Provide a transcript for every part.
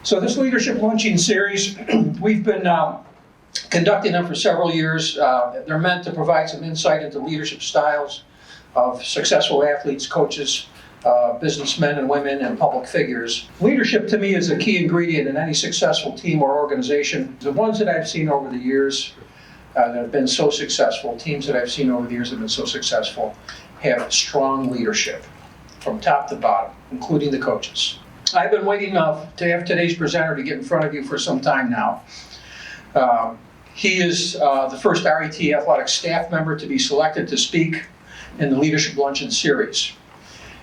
So this leadership luncheon series, we've been conducting them for several years. They're meant to provide some insight into leadership styles of successful athletes, coaches, businessmen and women, and public figures. Leadership to me is a key ingredient in any successful team or organization. The ones that I've seen over the years that have been so successful, teams that I've seen over the years that have been so successful, have strong leadership from top to bottom, including the coaches. I've been waiting to have today's presenter to get in front of you for some time now. He is the first RIT athletic staff member to be selected to speak in the Leadership Luncheon series.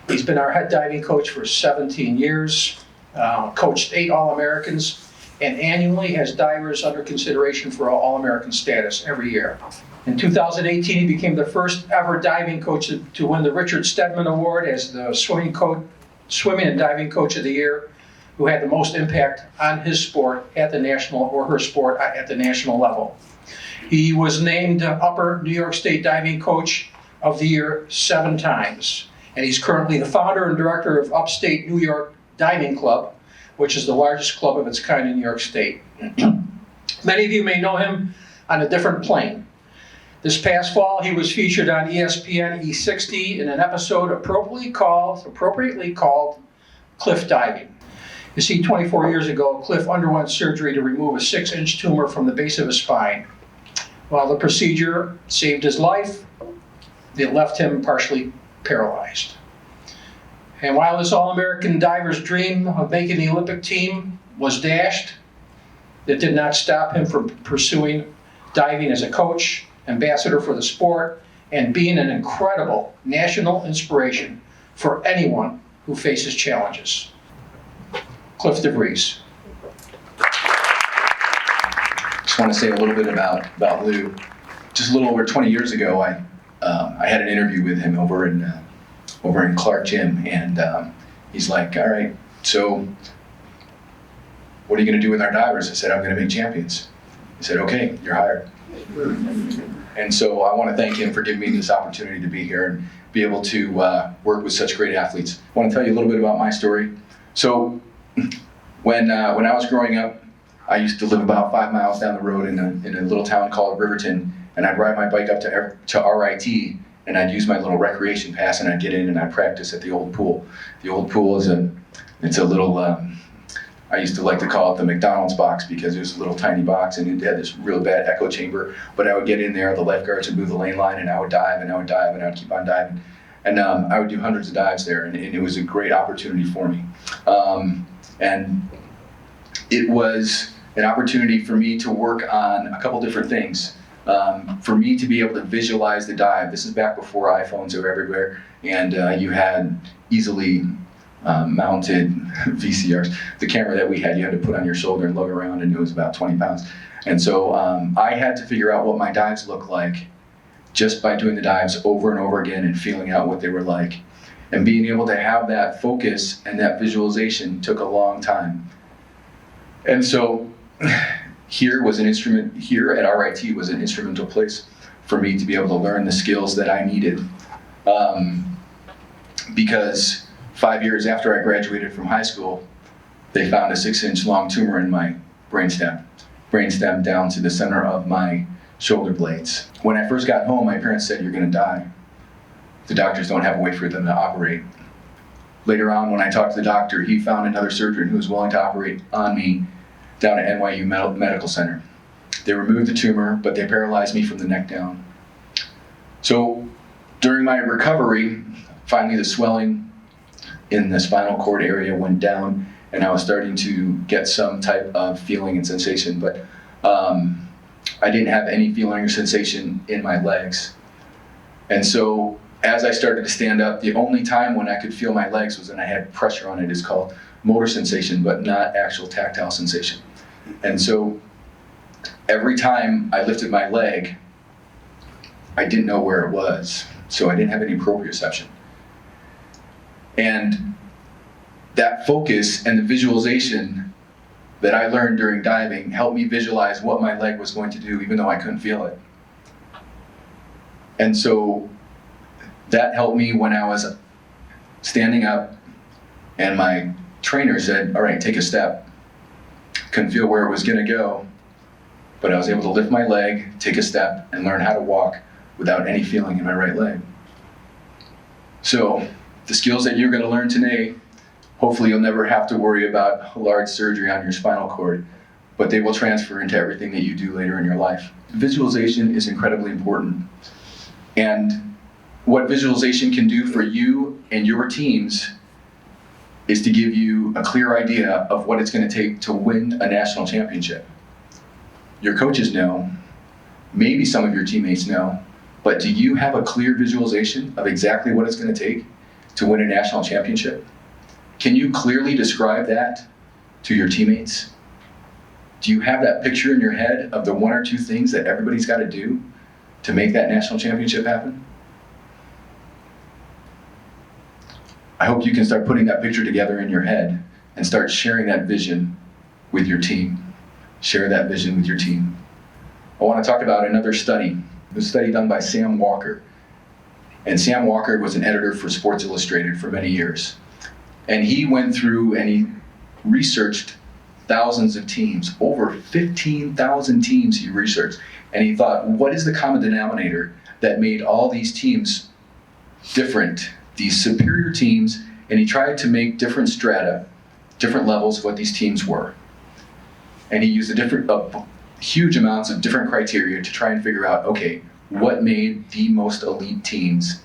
He's been our head diving coach for 17 years, coached 8 All-Americans, and annually has divers under consideration for All-American status every year. In 2018, he became the first ever diving coach to win the Richard Stedman Award as the swimming and diving coach of the year, who had the most impact on his sport at the national, or her sport at the national level. He was named Upper New York State Diving Coach of the Year 7 times, and he's currently the founder and director of Upstate New York Diving Club, which is the largest club of its kind in New York State. Many of you may know him on a different plane. This past fall, he was featured on ESPN E60 in an episode appropriately called Cliff Diving. You see, 24 years ago, Cliff underwent surgery to remove a 6-inch tumor from the base of his spine. While the procedure saved his life, it left him partially paralyzed. And while this All-American diver's dream of making the Olympic team was dashed, it did not stop him from pursuing diving as a coach, ambassador for the sport, and being an incredible national inspiration for anyone who faces challenges. Cliff Devries. Just want to say a little bit about Lou. Just a little over 20 years ago, I had an interview with him over in Clark Gym, and he's like, "All right, so what are you going to do with our divers?" I said, "I'm going to make champions." He said, "Okay, you're hired." And so I want to thank him for giving me this opportunity to be here and be able to work with such great athletes. I want to tell you a little bit about my story. So when I was growing up, I used to live about 5 miles down the road in a little town called Riverton, and I'd ride my bike up to RIT, and I'd use my little recreation pass, and I'd get in and I'd practice at the old pool. The old pool is a little, I used to like to call it the McDonald's box because it was a little tiny box and it had this real bad echo chamber. But I would get in there, the lifeguards would move the lane line, and I would dive and I would dive and I would keep on diving. And I would do hundreds of dives there, and it was a great opportunity for me. And it was an opportunity for me to work on a couple different things. For me to be able to visualize the dive. This is back before iPhones were everywhere, and you had easily mounted VCRs. The camera that we had, you had to put on your shoulder and lug around, and it was about 20 pounds. And so I had to figure out what my dives looked like just by doing the dives over and over again and feeling out what they were like. And being able to have that focus and that visualization took a long time. And so here at RIT was an instrumental place for me to be able to learn the skills that I needed. Because 5 years after I graduated from high school, they found a 6-inch long tumor in my brainstem down to the center of my shoulder blades. When I first got home, my parents said, "You're gonna die. The doctors don't have a way for them to operate." Later on, when I talked to the doctor, he found another surgeon who was willing to operate on me down at NYU Medical Center. They removed the tumor, but they paralyzed me from the neck down. So during my recovery, finally the swelling in the spinal cord area went down, and I was starting to get some type of feeling and sensation, but I didn't have any feeling or sensation in my legs. And so as I started to stand up, the only time when I could feel my legs was when I had pressure on it. It's called motor sensation, but not actual tactile sensation. And so every time I lifted my leg, I didn't know where it was, so I didn't have any proprioception. And that focus and the visualization that I learned during diving helped me visualize what my leg was going to do, even though I couldn't feel it. And so that helped me when I was standing up and my trainer said, "All right, take a step." couldn't feel where it was gonna go, but I was able to lift my leg, take a step, and learn how to walk without any feeling in my right leg. So the skills that you're gonna learn today, hopefully you'll never have to worry about a large surgery on your spinal cord, but they will transfer into everything that you do later in your life. Visualization is incredibly important. And what visualization can do for you and your teams is to give you a clear idea of what it's going to take to win a national championship. Your coaches know, maybe some of your teammates know, but do you have a clear visualization of exactly what it's going to take to win a national championship? Can you clearly describe that to your teammates? Do you have that picture in your head of the one or two things that everybody's got to do to make that national championship happen? I hope you can start putting that picture together in your head and start sharing that vision with your team. Share that vision with your team. I want to talk about another study. It was a study done by Sam Walker. And Sam Walker was an editor for Sports Illustrated for many years. And he went through and he researched thousands of teams, over 15,000 teams he researched. And he thought, what is the common denominator that made all these teams different, these superior teams? And he tried to make different strata, different levels of what these teams were. And he used huge amounts of different criteria to try and figure out, okay, what made the most elite teams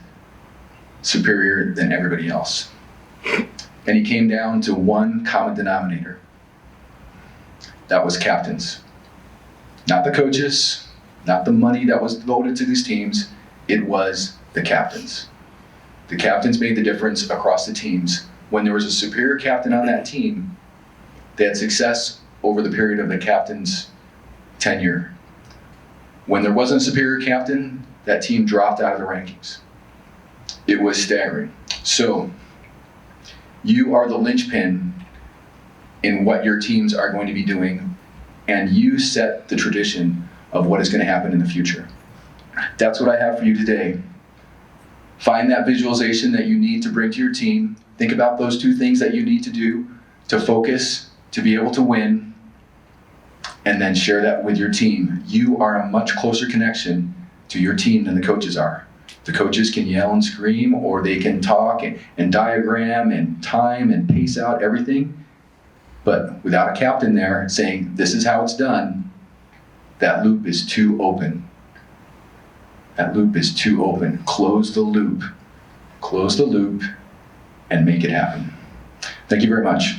superior than everybody else? And he came down to one common denominator. That was captains. Not the coaches, not the money that was devoted to these teams, it was the captains. The captains made the difference across the teams. When there was a superior captain on that team, they had success over the period of the captain's tenure. When there wasn't a superior captain, that team dropped out of the rankings. It was staggering. So, you are the linchpin in what your teams are going to be doing, and you set the tradition of what is going to happen in the future. That's what I have for you today. Find that visualization that you need to bring to your team. Think about those two things that you need to do to focus, to be able to win, and then share that with your team. You are a much closer connection to your team than the coaches are. The coaches can yell and scream, or they can talk and diagram and time and pace out everything. But without a captain there saying, this is how it's done, that loop is too open. That loop is too open. Close the loop. Close the loop and make it happen. Thank you very much.